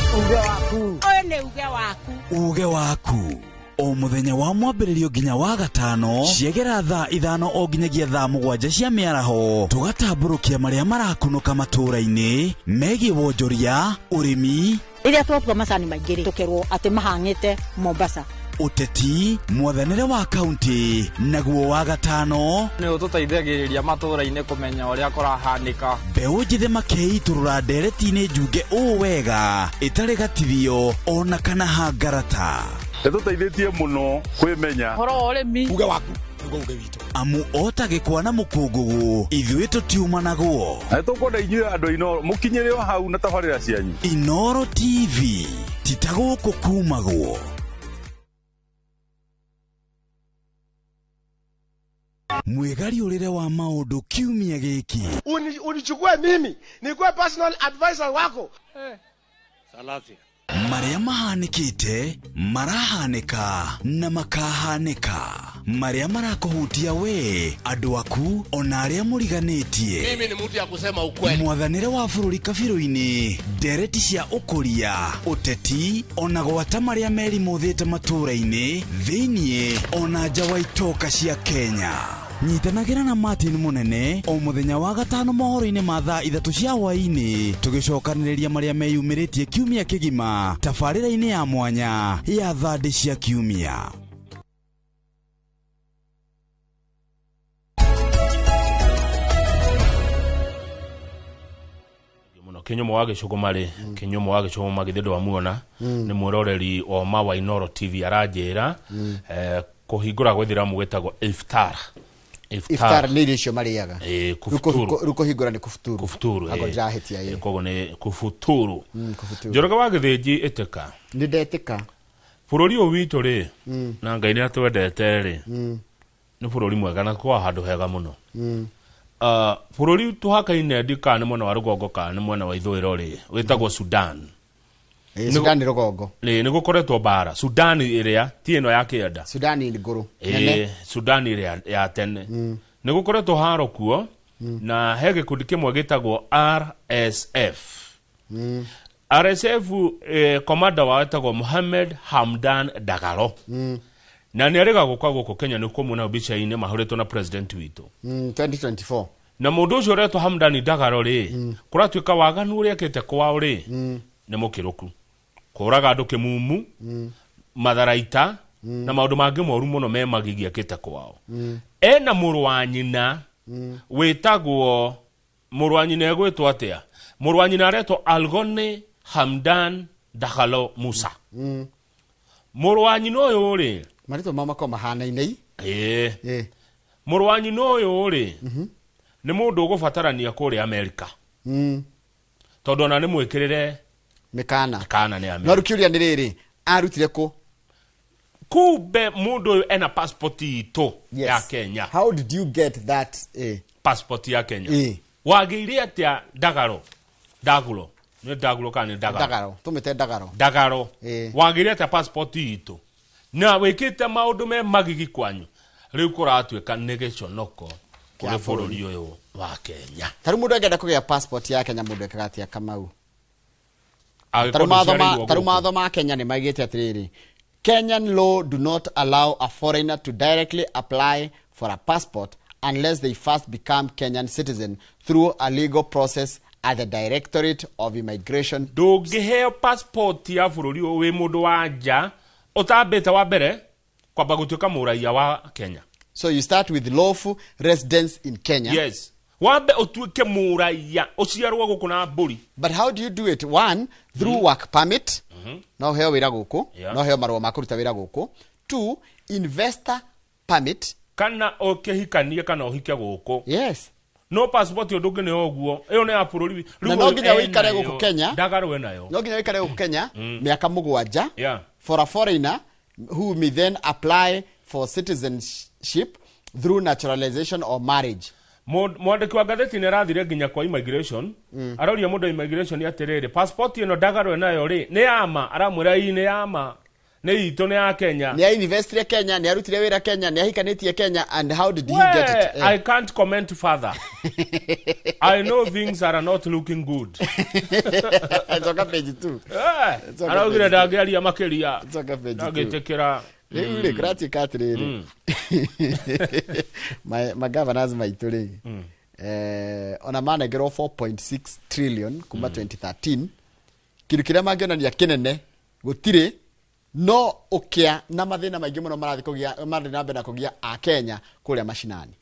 Oyo ne uge waku. Uge waku. O muthenya wa mwambĩrĩrio nginya wa gatano ciegera thaa 5 o nginyagia thaa 7 cia mĩaraho tugatambũrũkia marĩa marakunũka matũũra-inĩ megiĩ wonjoria ũrĩmi iria twatua macani maingĩ tukerwo atĩ mahang'ĩte Mombasa uteti mwathanĩre wa kaunti naguo wa gatano nĩ ũtũteithagĩrĩria matũũra-inĩ kũmenya ũrĩa kũrahanĩka mbeũ njĩthĩ makĩitũrũra ndereti-inĩ njunge ũũ wega ĩtarĩ gatithio ona kana hangarata Tũteithĩtie mũno kwĩmenya horo ũrĩmi uge waku uge witũ amu otagĩkwa na mũkũngũgũ ithuĩ tũtiuma naguo tũkwenda inyuĩ andũ Inoro mũkinyĩre o hau na tabarĩra cianyu Inoro TV titagũkũ kumagwo mwegari ũrĩre wa maũndũ kiumia gĩkĩ unichukue mimi nikuwe personal advisor wako Salasia marĩa mahanĩkĩte marahanĩka na makahanĩka marĩa marakũhutia we andũ aku ona arĩa mũriganĩtie mimi ni mtu ya kusema ukweli mwathanĩre wa bũrũri kabirũ-inĩ ndereti cia ũkũria ũteti ona gwata marĩa merimũthĩte matũũra-inĩ thĩiniĩ ona nja wa itoka cia Kenya nyitanagĩra na Martin Munene o mũthenya wa gatano mohoro-inĩ ma thaa 3 cia hwaĩ-inĩ tũgĩcokanĩrĩria marĩa meyumĩrĩtie kiumia kĩgima tabarĩra-inĩ ya mwanya ya thande cia kiumia Kinyomo wa Gĩcũgũ marĩ Kinyomo wa Gĩcũgũ magithĩndũ wa muona nĩ mwĩroreri o Mawa Inoro TV aranjĩra kũhingũra gwĩthĩra mũgĩtagwo iftar nĩ irio marĩaga rũkũhingũra nĩ kufuturu agojahetia kogo nĩ kufuturu Njoroge wa Gĩthĩnji ĩtĩka nĩ ndetĩka bũrũri ũyũ witũ rĩ na Ngai nĩ atwendete rĩ nĩ bũrũri mwega na kwa handũ hega mũno bũrũri tuhakaine ndika nĩ mwena wa rũgongo kana nĩ mwena wa ithũĩro rĩ wĩtagwo Sudan Sudan nĩ rũgongo nĩ gũkoretwo bara Sudan ĩrĩa ti ĩno ya kĩenda Sudan nĩ ngũrũ Sudan ĩrĩa ya tene nĩ gũkoretwo haro kuo na he gĩkundi kĩmwe gĩtagwo RSF RSF commander wa wĩtagwo Mohamed Hamdan Dagalo na nĩ arega gũka gũkũ Kenya nĩ kũmuna mbica-inĩ mahũrĩtwo na president witũ 2024 na mũndũ ũcio ũretwo Hamdan Dagalo rĩ kũratuĩka waganu ũrĩa ekĩte kwao rĩ nĩ mũkĩrũku kũraga andũ kĩmumu matharaita na maũndũ mangĩ moru mũno me magigi ekĩte kwao ena mũrũ wa nyina wĩtagwo mũrũ wa nyina egwĩtwo atĩa mũrũ wa nyina aretwo Algone Hamdan Dagalo Musa mũrũ wa nyina ũyũ rĩ marĩtwa mamako mahanaine mũrũ wa nyina ũyũ rĩ nĩ mũndũ ũgũbatarania kũrĩa Amerika tondũ ona nĩ mwĩkĩrĩre mekana nĩ Amerika no rũkiuria nĩ rĩrĩ arutire kũ kumbe mũndũ ũyũ ena passport itũ ya Kenya how did you get that passport ya Kenya wagĩire atĩa Dagulo nĩ Dagulo kana nĩ Dagalo tumĩte Dagalo wagĩire atĩa passport itũ na wĩkĩte maũndũ me magigi kwanyu rĩu kũratuĩka nĩ gĩconoko kũrĩ bũrũri ũyũ wa Kenya tarĩ mũndũ angĩenda kũgĩa passport ya Kenya mũndũ ekaga atĩa Kamau tarĩ matho ma Kenya nĩ maigĩte atĩrĩrĩ Kenyan law do not allow a foreigner to directly apply for a passport unless they first become Kenyan citizen through a legal process at the Directorate of Immigration. Ndũngĩheo passport ya bũrũri ũyũ wĩ mũndũ wa nja ũtambĩte wa mbere kwamba gũtuĩka mũraia wa Kenya. So you start with lawful residence in Kenya. Yes. Wambe utuĩke mũraia ũciarwo gũkũ na mbũri. But how do you do it? One, through work permit. No heo wĩra gũkũ. No heo marũa ma kũruta wĩra gũkũ. Two, investor permit. Kana ũkĩhikanie kana ũhike gũkũ. Yes. No passport ũndũngĩ nĩ ũguo. Ĩyo nĩ ya bũrũri. Na no nginya wĩikare gũkũ Kenya. Ndagaro enayo. No nginya wĩikare gũkũ Kenya mĩaka 7. For a foreigner who may then apply for citizenship through naturalization or marriage. mwandiki wa gatheti ni rathire nginya kwa immigration aroria mundu immigration atiriri passport ino ndagarwe nayo ri ni ama aramwira ni ama ni itu ni ya Kenya ni ya university ya Kenya ni arutire wira Kenya ni ahikanetie Kenya and how did he get it I can't comment further. I know things are not looking good. Toka page 2 araugire ndagiaria makiria toka page 2 ndagitekera Ule krati katrere. My governors maituri. Ona manegero 4.6 trillion kuma 2013. Kindu kiria mangionania kinene gutire no ukia na mathina maingi muno marathi kugia mathina mbere na kugia a Kenya kuria mashinani.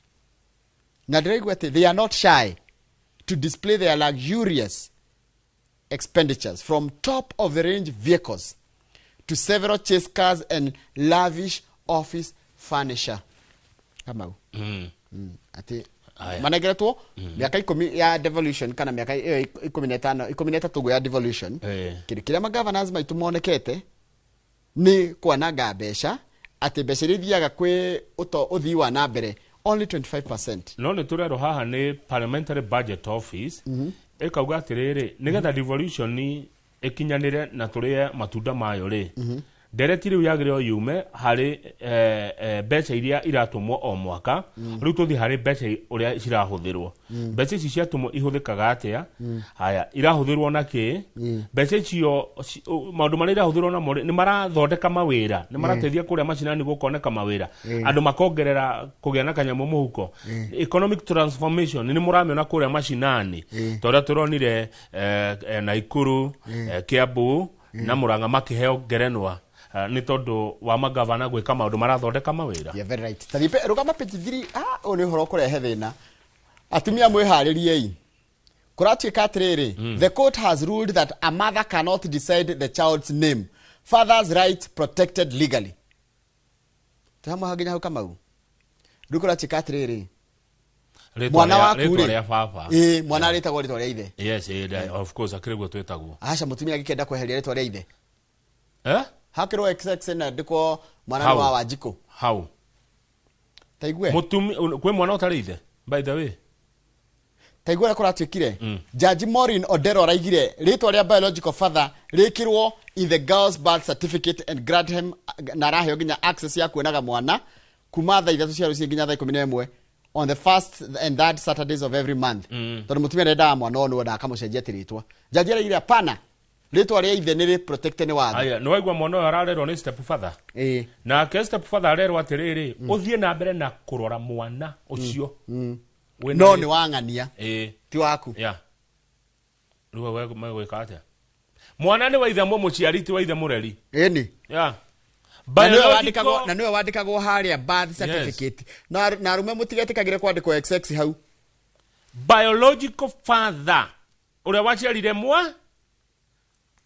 Na ndiraigua ati they are not shy to display their luxurious expenditures from top of the range vehicles to several chase cars and lavish office furniture. Kama ati manageretwo miaka 10 ya devolution kana miaka 15 ya devolution kile magovernors maitu monekete ni kwananga besha ati besha rithiaga kwi uthii wa na mbere only 25%. No ni turero haha ni parliamentary budget office ekauga atiriri nigetha devolution ni ikinyanire na turie matunda mayo ri dereti riu yagire yume hari becha iria iratumwo o mwaka riu tuthi hari becha uria cirahuthirwo becha ici ciatumwo ihuthikaga atia haya irahuthirwo na ki becha icio maundu mari irahuthirwo na ni marathondeka mawira ni marateithia kuria macinani gukoneka mawira andu makongerera kugia na kanyamu muhuko economic transformation ni muramiona kuria macinani tora turonire Naikuru Kiambu na Murang'a makiheo ngerenwa ni tondu wa magavana gwika maundu marathondeka mawira. Yeah, very right. Tadipe rugama page 3 oni horo kurehe thina atumia mwiharirie kuratuika atiriri the court has ruled that a mother cannot decide the child's name, father's rights protected legally. Tama haginya hau kamau rukuratuika atiriri mwana waku ri mwana aritagwo ritwa ria ithe. Yes, of course akirigwo twetagwo acha mutumia gikenda kweheria ritwa ria ithe hakiro XX na ndiko mwana wa Wanjiko how taigwe mutumi kwe mwana utari ithe by the way taigwe kuratuikire Judge Maureen Odero araigire ritwa ria biological father rikirwo in the girl's birth certificate and grant him na raheo ginya access ya kuonaga mwana kuma thaa 3 cia rucio ginya thaa 11 on the first and third Saturdays of every month. Tondu mutumia renda mwana ono wenda akamucenjia tiritwa. Judge araigire hapana ritwa ria ithe ni protected ni watho. Aya no waigwa mwana oyo ararerwo ni step father na ke step father arerwo atiriri uthie na mbere na kurora mwana ucio no ni wangania ti waku ruwa wewe magwika atia mwana ni wa ithe muciari ti wa ithe mureri ni biological na niwe wandikagwo haria birth certificate na rume mutigetikagire kwandikwo XX hau biological father uria waciarire mwa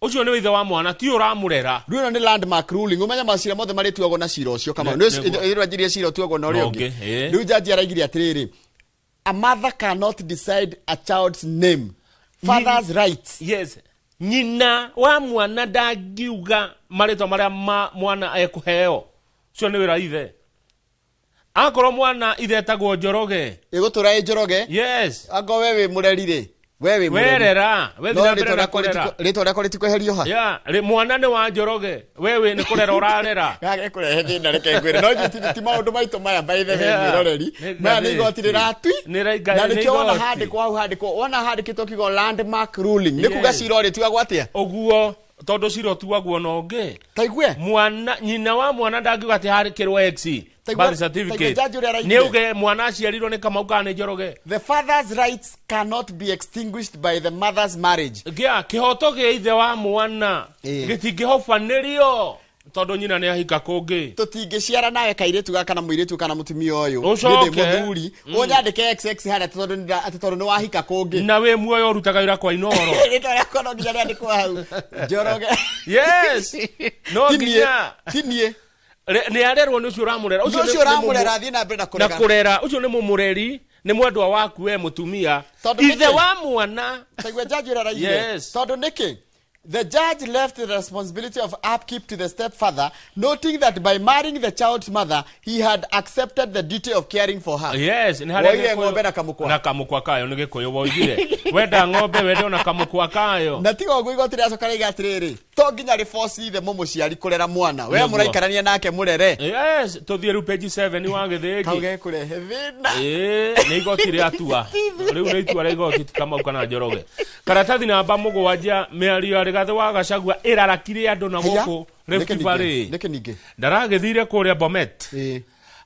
ucio ni ithe wa mwana ti uramurera runo ni landmark ruling umenya macira mothe mari tuago na cira ucio kama no njirie cira tuago na urio ngi riu jaji araigire atiriri a mother cannot decide a child's name, father's rights. Yes, nyina wa mwana ndagiuga marito maria mwana ekuheo cio ni wira ithe akoro mwana ithe tagwo Njoroge igutura Njoroge. Yes, ago wewe murerire wewe werera wewe ndira kurera rito ria kwaliti kweherio ha ya mwana ni wa Njoroge wewe ni kurera urarera gage kurehe thina reke ngwire no ti maundu maitu maya baithe miroreri na ni gotirira atwi na ni kiona wona handikitwo kigo landmark ruling ni kuga cirori tuagwo atia oguo tondu ciro tuagwo no nge taigwe mwana nyina wa mwana ndagiuga ati harikirwo X birth certificate ni uge mwana aciarirwo ni Kamau kana Njoroge. The father's rights cannot be extinguished by the mother's marriage. Gia kihoto ge ithe wa mwana gitingihofanirio tondu nyina ni ahika kungi tutingiciara nawe kairitu gaka na muiritu kana mutumia uyu ndi muthuri unyandike XX hana tondu ni wahika kungi na we muoyo rutaga ira kwa inoro rito ria kono nginya ni andikwo hau Njoroge. Yes no nginya kinie ni arerwo ni ucio uramurera ucio uramurera thina mbere na kurera ucio ni mumureri ni mwendwa waku we mutumia ithe wa mwana taigwe jaji ura raigire tondu niki The judge left the responsibility of upkeep to the stepfather, noting that by marrying the child's mother, he had accepted the duty of caring for her. Yes, ng'ombe na kamukwa. Na kamukwa kayo nige koyo woigire. Wenda ng'ombe wende na kamukwa kayo. Na tigo ngui gotire acoka riga atiriri. To nginya riforce the mũciari kurera mwana. We mũraikarania nake mũrere. Yes, tuthie ru page 7 wa githigi. Kauge kurehe thina. Nĩ igotire atua. Riu nĩ itua rĩa igoti kama ukana Njoroge. Karatathi namba 7 mĩario ya Rigathi wa Gachagua ĩrarakire andũ na gũkũ Rift Valley. Ndaragĩthire kũrĩa Bomet.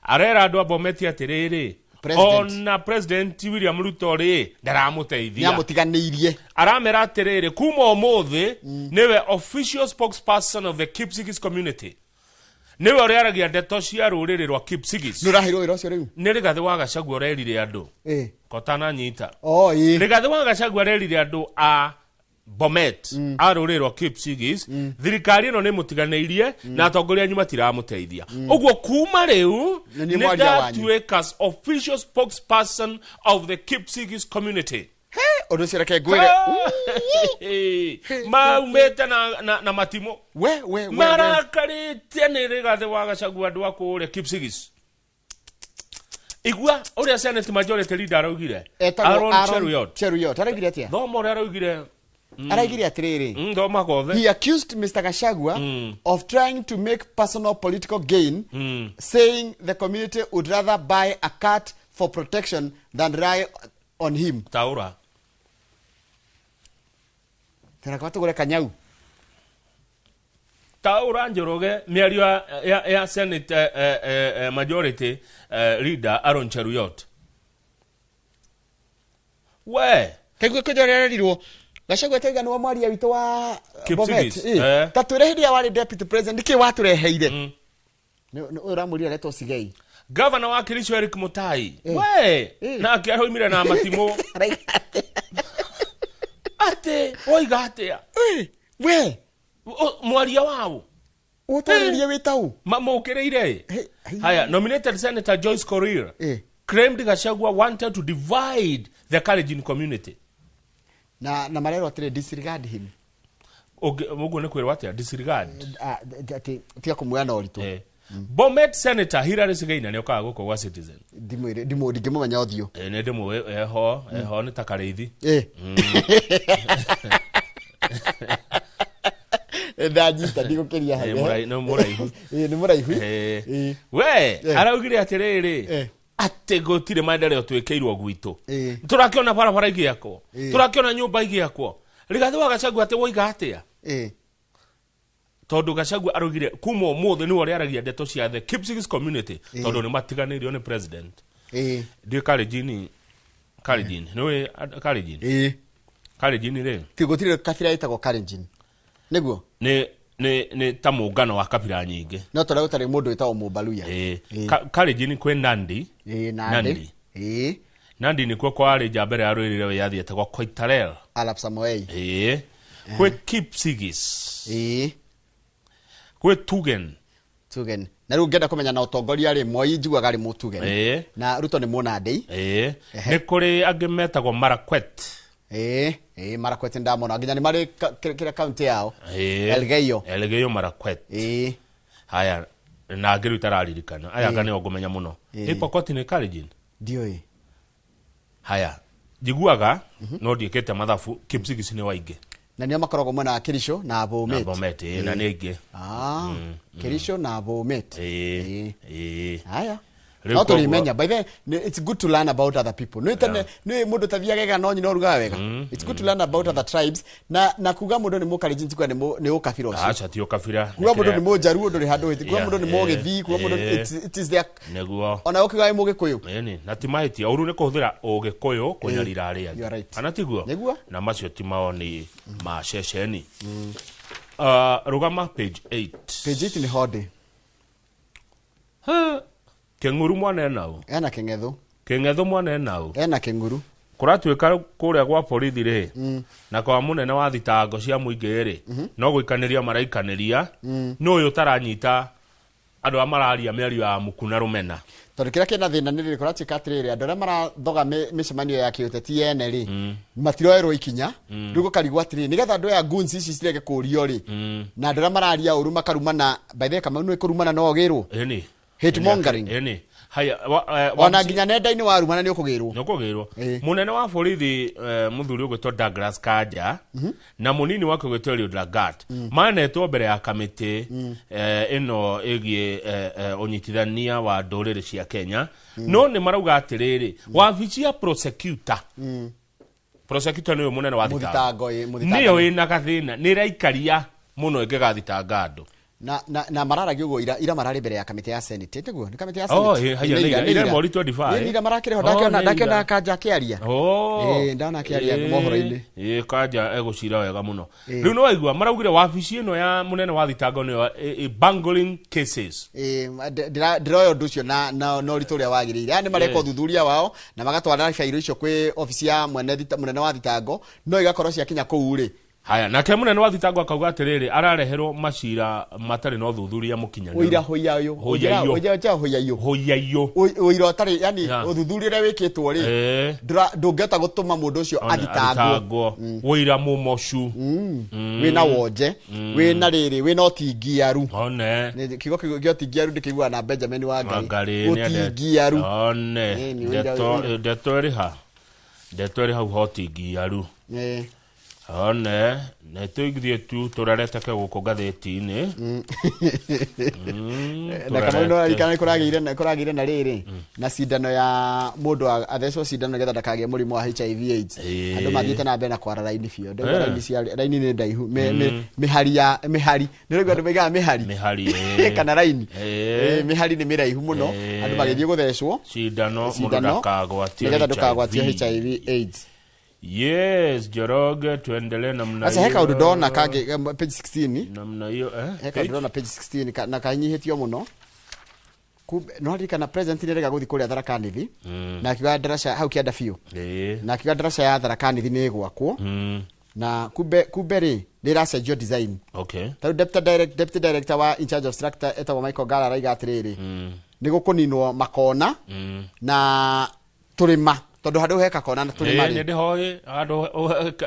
Arera andũ a Bomet atĩrĩrĩ. Ona President William Ruto rĩ ndaramũteithia. Nĩamũtiganĩirie. Aramera atĩrĩrĩ kuma ũmũthĩ nĩwe official spokesperson of the Kipsigis community. Niwe ũrĩaragia ndeto cia rũrĩrĩ rwa Kipsigis. Nũrahirwo wĩra ũcio rĩu. Nĩ Rigathi wa Gachagua ũrerire andũ. Kotana nyita. Rigathi wa Gachagua ũrerire andũ a Bomet a rũrĩrĩ rwa Kipsigis. Thirikari ĩno nĩ mũtiganĩirie na atongoria anyu matiramũteithia. Ũguo kuma rĩu nĩ ndatuĩka as official spokesperson of the Kipsigis community. Ũndũ ũcio reke ngwĩre. Maumĩte na matimo. Marakarĩte nĩ Rigathi wa Gachagua andũ a kũrĩa Kipsigis. Igua ũrĩa Senate Majority Leader araugire. Aaron Cheruiyot. Araugire atĩa? Thoma ũrĩa araugire. Araigire atiriri. Thoma gothe. He accused Mr. Gachagua of trying to make personal political gain, saying the community would rather buy a cat for protection than rely on him. Taura. Tena kwa tugure kanyau. Taura Njoroge mĩario ya Senate Majority Leader Aaron Cheruiyot. We kaigwe kujorererwo Gachagua taiga no mwaria witũ wa Bomet. Tatũre hĩndĩ ya wari deputy president nĩkĩ watureheire. Ũramũria leto sigei. Governor wa Kericho Eric Mutai. We na akĩahoimire na matimo. Ate oiga atia. We mwaria wao. Ũtarĩrie wĩtau. Mamũkĩrĩire. Haya, nominated Senator Joyce Korir claimed Gachagua wanted to divide the Kalenjin community. Na marero atire disregard him. Mugo ne kwirwa atia disregard. Tia kumwana oritu. Bomet Senator Hilary Sigaina ne okaga guko wa Citizen. Ndimo ndimumenya othio. Ne ndimo eho ni takareithi. Ndanyita ndigukiria hawe. Nĩ mũraihu. Nĩ mũraihu. We araugire atiriri. Ate gotire maendeleo twĩkĩirwo gwitũ. Tũrakĩona barabara igĩakwo. Tũrakĩona nyũmba igĩakwo. Rigathi wa Gachagua ate woiga atia. Tondũ Gachagua araugire kuma ũmũthĩ nĩ ũrĩa aragia ndeto cia the Kipsigis community tondũ nĩ matiganĩirio nĩ president. Ndi Kalenjin. Nĩ Kalenjin. Kalenjin rĩ. Tigotire kabira ĩtagwo Kalenjin. Nĩguo. Nĩ ta mũngano wa kabira nyingĩ. No tondũ gũtarĩ mũndũ wĩtagwo Mũbaluya. Kalenjin kwĩ Nandi. Nandi nĩ kuo kwarĩ njambere ya rũrĩrĩ wĩyathi etagwo Koitalel. Arap Samoei. Kwĩ Kipsigis. Kwĩ Tugen. Na rĩu ngenda kũmenya na ũtongoria rĩ Moi njiguaga rĩ Mũtugen. Na Ruto nĩ Mũnandi. Nĩ kũrĩ angĩ metagwo Marakwet. Marakwet ndamona nginya nĩ marĩ kĩrĩa county yao. Elgeyo Marakwet. Haya na ngĩrũ itararirikana aya ngane ogomenya mũno. Pokot nĩ Kalenjin. Ndioi. Haya njiguaga no ndiĩkĩte mathabu Kipsigis nĩ waingĩ. Na nĩo makoragwo mwena wa Kericho na Bomet. Na Bomet na nĩ ingĩ. Kericho na Bomet. Haya. No tulimenya by the way it's good to learn about other people. No itane no mundu tathiaga no nyino ruga wega. It's good to learn about other tribes na kuga mundu ni Mukalenjin tikwa ni ukabira ucio. Acha ti ukabira. Kuga mundu ni Mujaruo nduri handu hiti. Kuga mundu ni Mugithi, kuga mundu it is there. Neguo. Ona ukiga Mugikuyu. Eni na timaitia uru ni kuhuthira Ugikuyu kunyarira aria. Ana tiguo. Na macio ti maoni ma ceceni. Rugama page 8. Page 8 ni hode. Kenguru mwana nao. Ena Keng'ethu. Keng'ethu mwana nao. Ena Kenguru. Kuratuika kuria gwa borithi ri. Na kwa munene wa thitango cia muingi ri. No guikaniria maraikaniria. No uyu taranyita andu amararia mĩario ya mukuna rumena tondu kira kina thina ni riri kurachika atiriri andu aria marathoga micemanio ya kiuteti ene ri matiroerwo ikinya riu gukarigwo atiriri nigetha andu ya guns ici cirege kurio ri na andu aria mararia uru makarumana by the way kama no ikurumana no ogirwo eni hate mongering eni haya wana nginya nenda-ini warumana ni ukugirwo munene wa borithi muthuri ugwitwo Douglas Kanja na munini wake ugwitwo Eliud Lagat manetwo mbere ya kamiti ino igie unyitithania wa nduriri cia Kenya no ni marauga atiriri wabici ya prosecutor ni munene wa thitango niyo ina gathina ni raikaria muno ingigathitanga andu na mararagi ugo ira marari mbere ya kamiti ya Senate teguo ni kamiti ya Senate ire mori 25 ira marakire ho ndakiona Kanja akiaria ndana akiaria mohoro-ini Kanja egucira wega muno riu no waigua maraugire wabici ino ya munene wa thitango ni bungling cases ndiroyo nducio na ritu ria wagirire ani mareka uthuthuria wao na magatwara fairo icio kwi ofisi ya munene wa thitango no igakorwo cia kinya kuu ri haya nake munene wa thitango akauga atiriri arareherwo macira matari no thuthuria mukinyanu uira hoyayo uira utari yani uthuthurire wikitwo ri ndungeta gutuma mundu ucio athitangwo uira mumocu wina wonje wina riri wina otingiaru one kigo otingiaru ndikigwa na Benjamin Wangai otingiaru one ndeto hau otingiaru one na tuigithie tu turarete ke guko ngatheti-ini na kama no ikana kuragire na riri na sindano ya mundu athecwo sindano getha ndakagie murimu wa HIV AIDS andu mathiite na mbere na kwara raini bio ndio raini cia raini ni ndaihu mihari ndio andu maiga mihari kana raini mihari ni miraihu muno andu magithie guthecwo sindano mundu ndakagwatie getha ndakagwatie HIV AIDS. Yes, Joroge tuendelee namna hiyo. Sasa heka udona kage page 16 namna hiyo heka udona page 16 na kanyihitio muno no rika na present ni rega guthi kuria Tharaka-Nithi na kiwa darasha hau kianda biu na kiwa darasha ya Tharaka-Nithi ni gwakwo na kumbe ri ndiracenjio design tau deputy director wa in charge of structure etwa Michael Gala raiga atiriri ni gukuninwo makona na turima tondu handu heka kona na tuli mari ndi hoye handu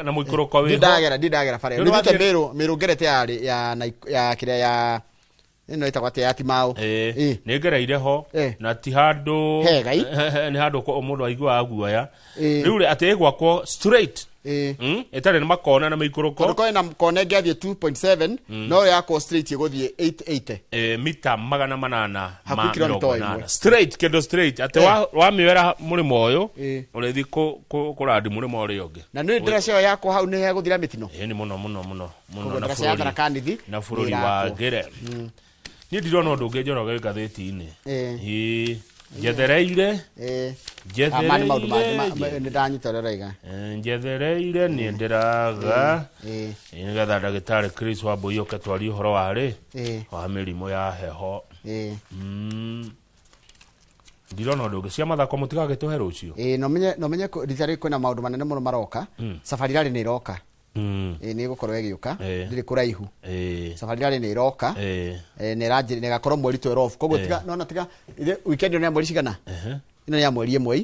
na muikoroko wi ndagera pare ndite miru ngerete ya kiria ya ino itagwa te atimao ni ngereire ho na ti handu ni handu ko mundu aigua aguaya riu ri ate gwakwo straight etare ni makona na miikoroko ko na kona ngathie 2.7 no yako straight iguthie 880 mita magana manana ma straight kendo straight ate wa miwera murimo uyu urithi kurandi murimo uri ungi na ni ndiracio yako hau ni heguthira mitino ni muno na Tharaka-Nithi na bururi wa ngere ni ndirona undu ungi Njoroge ngatheti-ini njethereire amani maundu mangĩ nĩndanyitoreraiga njethereire nĩ ndĩraga nĩgetha ndagĩtarĩ Chris Wambui oke twarie ũhoro warĩ wa mĩrimũ ya heho ndirona ũndũ ũngĩ cia mathako mũtigagĩtũhe rũciũ no menye rita rĩu kwĩna maũndũ manene mũno maroka Safari Rally nĩ ĩroka nĩ gũkorwo ĩgĩũka ndĩrĩ kũraihu Safari Rally nĩ ĩroka nĩ ĩgakorwo mweri 12 koguo tiga nona tiga weekend ĩno ya mweri cigana ĩno ya mweri 1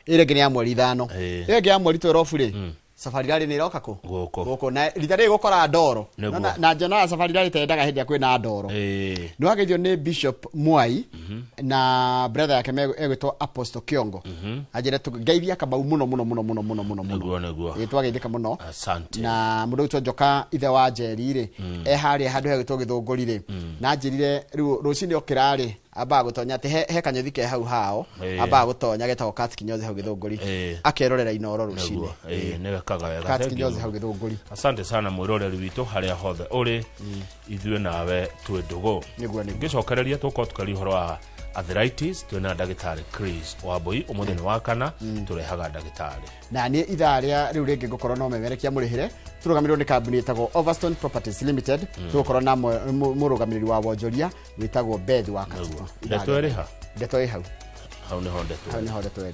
ĩrĩa ĩngĩ nĩ ya mweri 5 ĩyo ĩngĩ ya mweri 12 rĩ Safari Rally nĩ ĩroka kũ gũkũ na rita rĩu gũkora ndoro na njona Safari Rally tendaga hĩndĩ ya kwĩna ndoro nĩ wageithio nĩ Bishop Mwai na brother yake egwĩtwo Apostle Kiongo anjĩre tũgeithia Kamau mũno twageithĩka mũno na mũndũ wĩtwo Njoka ithe wa Njeri rĩ harĩa handũ hegwĩtwo Gĩthũngũri rĩ na njĩrire rĩu rũcinĩ okĩra rĩ amba gutonya ati he kanyothi ke hau hao amba gutonya getagwo Kat Kinyozi hau Gĩthũngũri akerorera inoro rucine nĩ kaga wega Kat Kinyozi hau Gĩthũngũri asante sana mwiroreri witũ harĩa hothe uri ithuĩ nawe twĩ ndũgũ ngĩcokereria tũkorwo tũkari ũhoro wa arthritis twĩna ndagĩtarĩ Chris Wambui ũmũthĩ nĩ wa kana tũrehaga ndagĩtarĩ na nĩ ithaa rĩa rĩu rĩngĩ ngũkorwo no memerekia mũrĩhĩre tũrũgamĩrĩrwo nĩ kambuni ĩtagwo Overstone Properties Limited tũgũkorwo na mũrũgamĩrĩri wa wonjoria wĩtagwo Beth wa Katuo ndeto ĩrĩ ha ndeto ĩ hau hau nĩho ndeto ĩrĩ